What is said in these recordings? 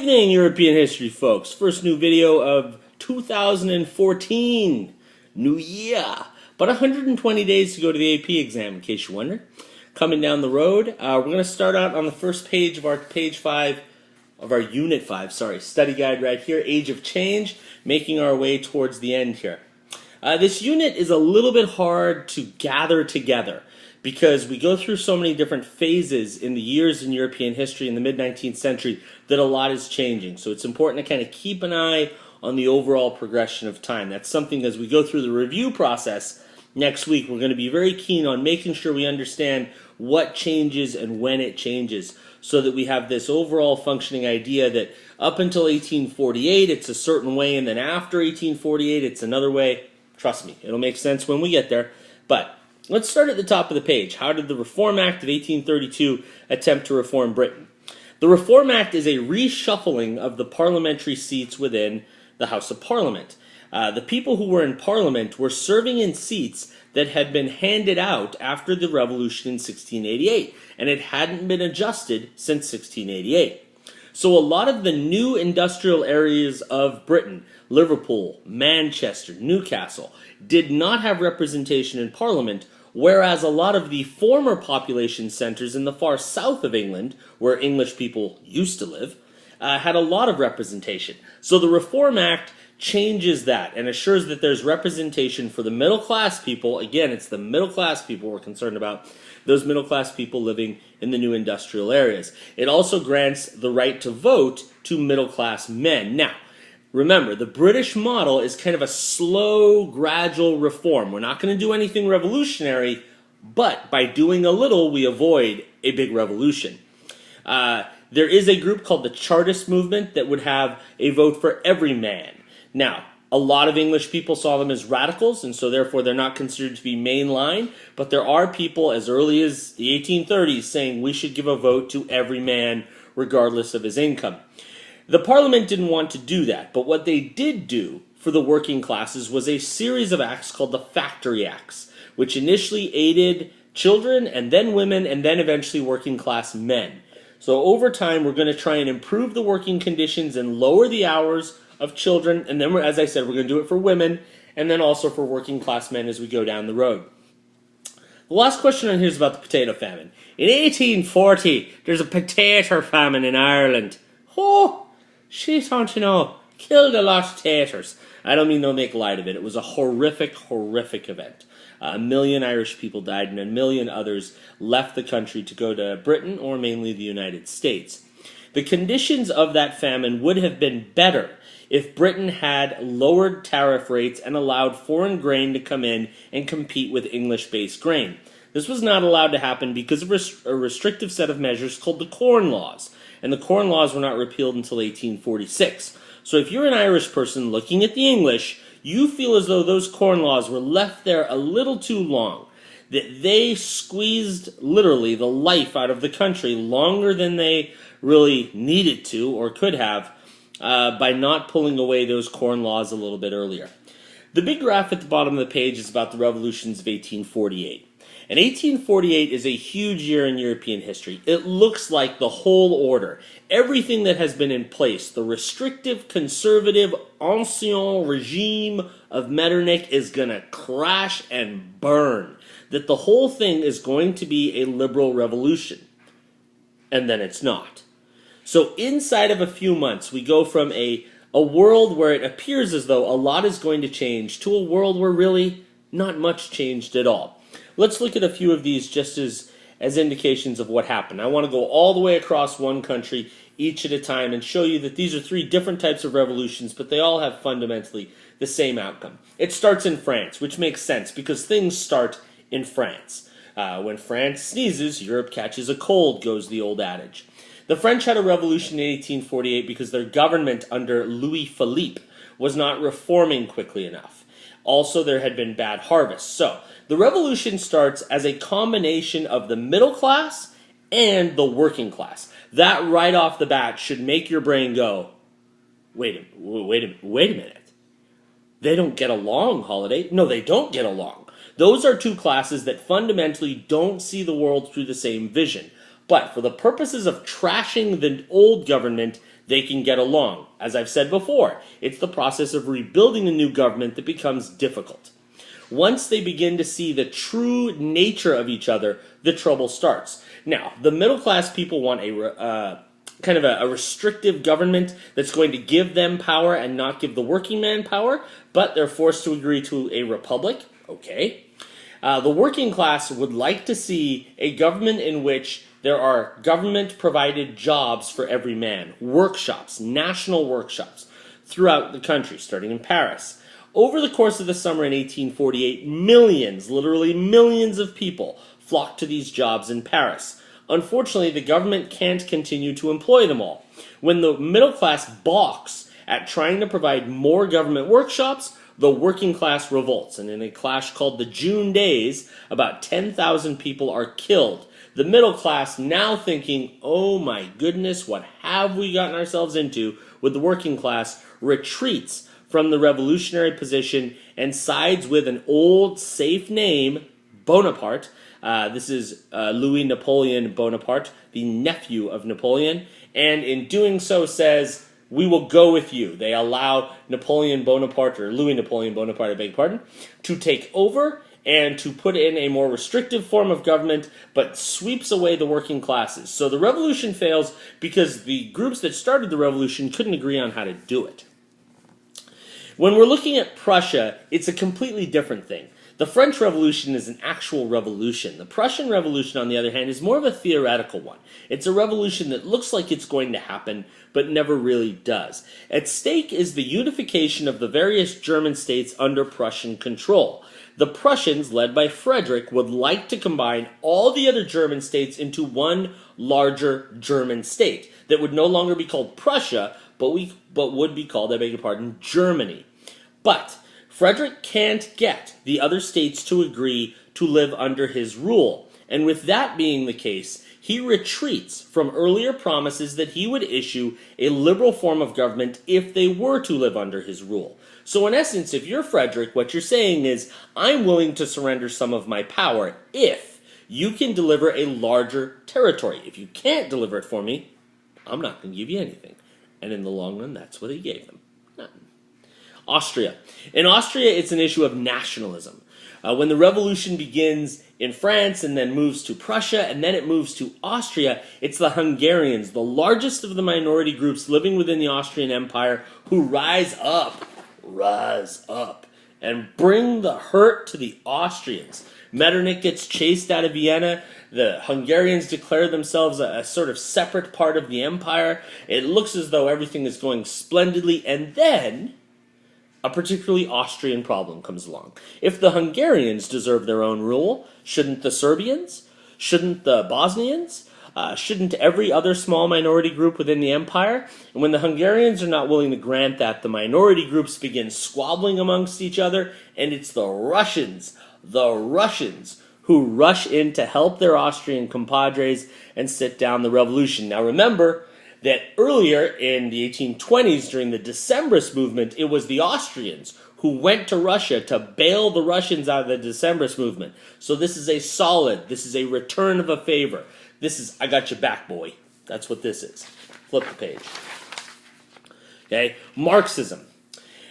evening, European history folks. First new video of 2014. New year. But 120 days to go to the AP exam, in case you're wondering. Coming down the road, we're going to start out on the first page of our Unit 5, study guide right here, Age of Change, making our way towards the end here. This unit is a little bit hard to gather together because we go through so many different phases in the years in European history in the mid-19th century that a lot is changing. So it's important to kind of keep an eye on the overall progression of time. That's something as we go through the review process next week, we're going to be very keen on making sure we understand what changes and when it changes so that we have this overall functioning idea that up until 1848 it's a certain way and then after 1848 it's another way. Trust me, it'll make sense when we get there. But let's start at the top of the page. How did the Reform Act of 1832 attempt to reform Britain? The Reform Act is a reshuffling of the parliamentary seats within the House of Parliament. The people who were in Parliament were serving in seats that had been handed out after the Revolution in 1688, and it hadn't been adjusted since 1688. So a lot of the new industrial areas of Britain, Liverpool, Manchester, Newcastle, did not have representation in Parliament, whereas a lot of the former population centres in the far south of England, where English people used to live, had a lot of representation. So the Reform Act changes that and assures that there's representation for the middle class people. Again, it's the middle class people we're concerned about, those middle class people living in the new industrial areas. It also grants the right to vote to middle class men. Now, remember, the British model is kind of a slow, gradual reform. We're not going to do anything revolutionary, but by doing a little, we avoid a big revolution. There is a group called the Chartist movement that would have a vote for every man. Now, a lot of English people saw them as radicals, and so therefore they're not considered to be mainline, but there are people as early as the 1830s saying we should give a vote to every man regardless of his income. The Parliament didn't want to do that, but what they did do for the working classes was a series of acts called the Factory Acts, which initially aided children and then women and then eventually working class men. So over time we're going to try and improve the working conditions and lower the hours of children, and then, as I said, we're going to do it for women, and then also for working class men as we go down the road. The last question on here is about the potato famine. In 1840, there's a potato famine in Ireland. Oh, shit, don't you know? Killed a lot of taters. I don't mean they'll make light of it. It was a horrific, horrific event. 1 million Irish people died, and 1 million others left the country to go to Britain, or mainly the United States. The conditions of that famine would have been better if Britain had lowered tariff rates and allowed foreign grain to come in and compete with English-based grain. This was not allowed to happen because of a restrictive set of measures called the Corn Laws, and the Corn Laws were not repealed until 1846. So if you're an Irish person looking at the English, you feel as though those Corn Laws were left there a little too long, that they squeezed literally the life out of the country longer than they really needed to or could have, by not pulling away those Corn Laws a little bit earlier. The big graph at the bottom of the page is about the revolutions of 1848. And 1848 is a huge year in European history. It looks like the whole order, everything that has been in place, the restrictive, conservative, ancien regime of Metternich is going to crash and burn. That the whole thing is going to be a liberal revolution. And then it's not. So inside of a few months, we go from a world where it appears as though a lot is going to change to a world where really not much changed at all. Let's look at a few of these just as indications of what happened. I want to go all the way across one country, each at a time, and show you that these are 3 different types of revolutions, but they all have fundamentally the same outcome. It starts in France, which makes sense because things start in France. When France sneezes, Europe catches a cold, goes the old adage. The French had a revolution in 1848 because their government under Louis Philippe was not reforming quickly enough. Also, there had been bad harvests. So, the revolution starts as a combination of the middle class and the working class. That right off the bat should make your brain go, wait a minute. They don't get along, Holliday. No, they don't get along. Those are 2 classes that fundamentally don't see the world through the same vision. But for the purposes of trashing the old government, they can get along. As I've said before, it's the process of rebuilding a new government that becomes difficult. Once they begin to see the true nature of each other, the trouble starts. Now, the middle class people want a kind of a restrictive government that's going to give them power and not give the working man power, but they're forced to agree to a republic. Okay. The working class would like to see a government in which there are government-provided jobs for every man, workshops, national workshops, throughout the country, starting in Paris. Over the course of the summer in 1848, millions, literally millions of people flocked to these jobs in Paris. Unfortunately, the government can't continue to employ them all. When the middle class balks at trying to provide more government workshops, the working class revolts, and in a clash called the June Days, about 10,000 people are killed. The middle class, now thinking, oh my goodness, what have we gotten ourselves into, with the working class, retreats from the revolutionary position and sides with an old, safe name, Bonaparte. This is Louis Napoleon Bonaparte, the nephew of Napoleon, and in doing so says, we will go with you. They allow Napoleon Bonaparte, or Louis Napoleon Bonaparte, I beg your pardon, to take over and to put in a more restrictive form of government, but sweeps away the working classes. So the revolution fails because the groups that started the revolution couldn't agree on how to do it. When we're looking at Prussia, it's a completely different thing. The French Revolution is an actual revolution. The Prussian Revolution, on the other hand, is more of a theoretical one. It's a revolution that looks like it's going to happen, but never really does. At stake is the unification of the various German states under Prussian control. The Prussians, led by Frederick, would like to combine all the other German states into one larger German state that would no longer be called Prussia, but would be called, I beg your pardon, Germany. But Frederick can't get the other states to agree to live under his rule, and with that being the case, he retreats from earlier promises that he would issue a liberal form of government if they were to live under his rule. So in essence, if you're Frederick, what you're saying is, I'm willing to surrender some of my power if you can deliver a larger territory. If you can't deliver it for me, I'm not going to give you anything. And in the long run, that's what he gave them. Nothing. Austria. In Austria, it's an issue of nationalism. When the revolution begins in France and then moves to Prussia and then it moves to Austria, it's the Hungarians, the largest of the minority groups living within the Austrian Empire, who rise up, and bring the hurt to the Austrians. Metternich gets chased out of Vienna. The Hungarians declare themselves a sort of separate part of the empire. It looks as though everything is going splendidly, and then a particularly Austrian problem comes along. If the Hungarians deserve their own rule, shouldn't the Serbians? Shouldn't the Bosnians? Shouldn't every other small minority group within the empire? And when the Hungarians are not willing to grant that, the minority groups begin squabbling amongst each other, and it's the Russians who rush in to help their Austrian compadres and sit down the revolution. Now remember that earlier in the 1820s, during the Decembrist movement, it was the Austrians who went to Russia to bail the Russians out of the Decembrist movement. So this is a return of a favor. This is, I got your back, boy. That's what this is. Flip the page. Okay, Marxism.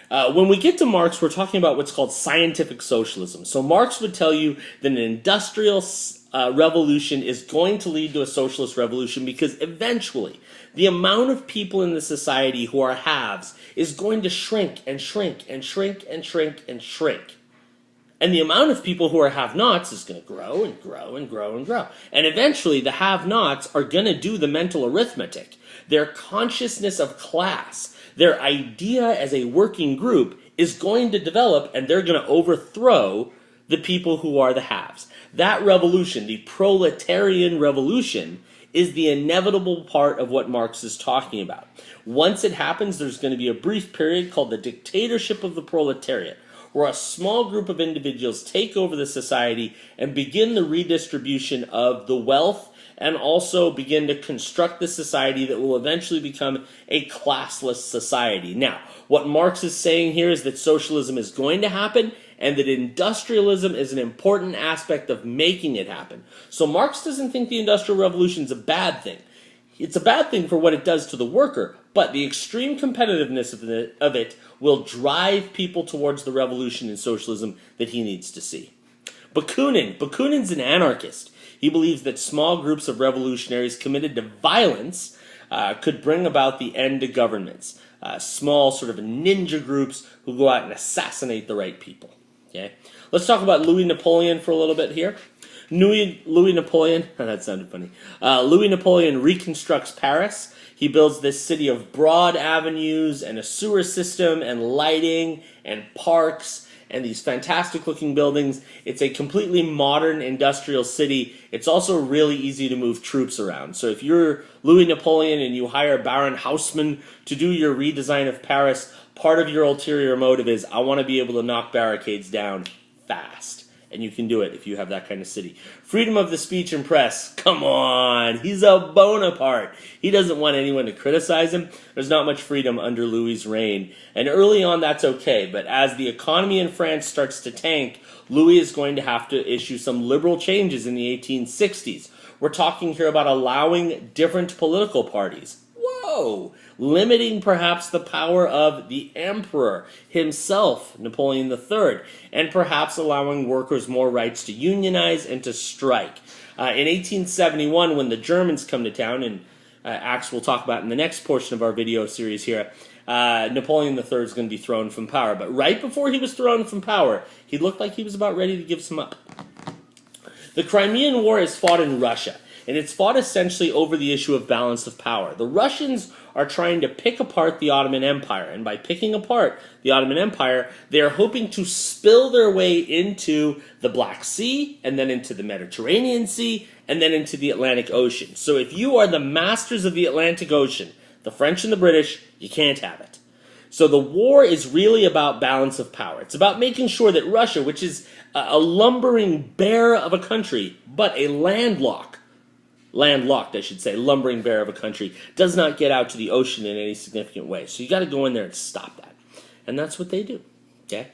When we get to Marx, we're talking about what's called scientific socialism. So Marx would tell you that an industrial revolution is going to lead to a socialist revolution because eventually the amount of people in the society who are haves is going to shrink and shrink and shrink and shrink and shrink. And the amount of people who are have-nots is going to grow and grow and grow and grow. And eventually the have-nots are going to do the mental arithmetic. Their consciousness of class, their idea as a working group is going to develop, and they're going to overthrow the people who are the haves. That revolution, the proletarian revolution, is the inevitable part of what Marx is talking about. Once it happens, there's going to be a brief period called the dictatorship of the proletariat, where a small group of individuals take over the society and begin the redistribution of the wealth and also begin to construct the society that will eventually become a classless society. Now, what Marx is saying here is that socialism is going to happen and that industrialism is an important aspect of making it happen. So Marx doesn't think the Industrial Revolution is a bad thing. It's a bad thing for what it does to the worker, but the extreme competitiveness of it will drive people towards the revolution in socialism that he needs to see. Bakunin's an anarchist. He believes that small groups of revolutionaries committed to violence could bring about the end of governments. Small sort of ninja groups who go out and assassinate the right people. Okay, let's talk about Louis Napoleon for a little bit here. Louis Napoleon, that sounded funny. Louis Napoleon reconstructs Paris. He builds this city of broad avenues and a sewer system and lighting and parks and these fantastic looking buildings. It's a completely modern industrial city. It's also really easy to move troops around. So if you're Louis Napoleon and you hire Baron Haussmann to do your redesign of Paris, part of your ulterior motive is, I want to be able to knock barricades down fast. And you can do it if you have that kind of city. Freedom of the speech and press. Come on. He's a Bonaparte. He doesn't want anyone to criticize him. There's not much freedom under Louis's reign. And early on, that's okay. But as the economy in France starts to tank, Louis is going to have to issue some liberal changes in the 1860s. We're talking here about allowing different political parties. Whoa! Limiting perhaps the power of the emperor himself, Napoleon III, and perhaps allowing workers more rights to unionize and to strike. In 1871, when the Germans come to town, and acts we'll talk about in the next portion of our video series here, Napoleon III is going to be thrown from power. But right before he was thrown from power, he looked like he was about ready to give some up. The Crimean War is fought in Russia, and it's fought essentially over the issue of balance of power. The Russians are trying to pick apart the Ottoman Empire, and by picking apart the Ottoman Empire, they are hoping to spill their way into the Black Sea, and then into the Mediterranean Sea, and then into the Atlantic Ocean. So if you are the masters of the Atlantic Ocean, the French and the British, you can't have it. So the war is really about balance of power. It's about making sure that Russia, which is a lumbering bear of a country, but a landlocked, I should say, lumbering bear of a country, does not get out to the ocean in any significant way. So you got to go in there and stop that. And that's what they do. Okay?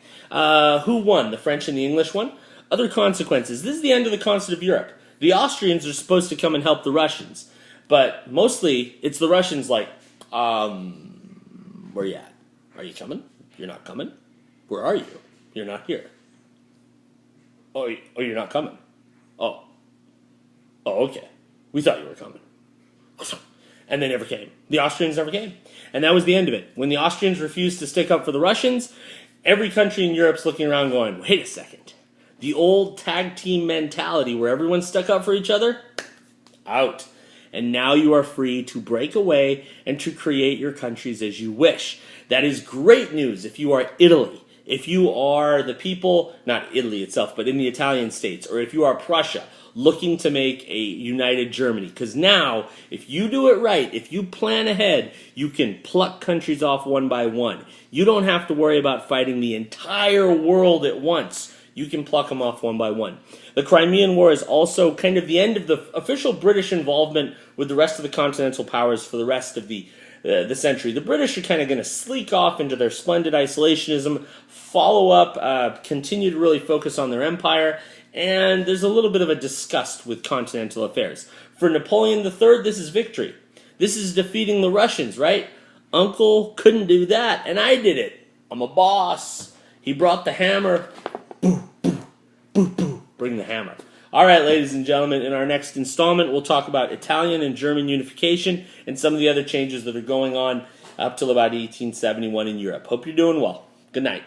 Who won? The French and the English won? Other consequences. This is the end of the continent of Europe. The Austrians are supposed to come and help the Russians. But mostly, it's the Russians like, where you at? Are you coming? You're not coming? Where are you? You're not here. Oh, you're not coming? Oh, okay. We thought you were coming. And they never came. The Austrians never came. And that was the end of it. When the Austrians refused to stick up for the Russians, every country in Europe's looking around going, wait a second. The old tag team mentality where everyone stuck up for each other, out. And now you are free to break away and to create your countries as you wish. That is great news if you are Italy. If you are the people, not Italy itself, but in the Italian states, or if you are Prussia, looking to make a united Germany. Because now, if you do it right, if you plan ahead, you can pluck countries off one by one. You don't have to worry about fighting the entire world at once. You can pluck them off one by one. The Crimean War is also kind of the end of the official British involvement with the rest of the continental powers for the rest of the century. The British are kind of going to sleek off into their splendid isolationism, follow up, continue to really focus on their empire, and there's a little bit of a disgust with continental affairs. For Napoleon III, this is victory. This is defeating the Russians, right? Uncle couldn't do that, and I did it. I'm a boss. He brought the hammer. Boo, boo, boo, boo. Bring the hammer. All right, ladies and gentlemen, in our next installment, we'll talk about Italian and German unification and some of the other changes that are going on up till about 1871 in Europe. Hope you're doing well. Good night.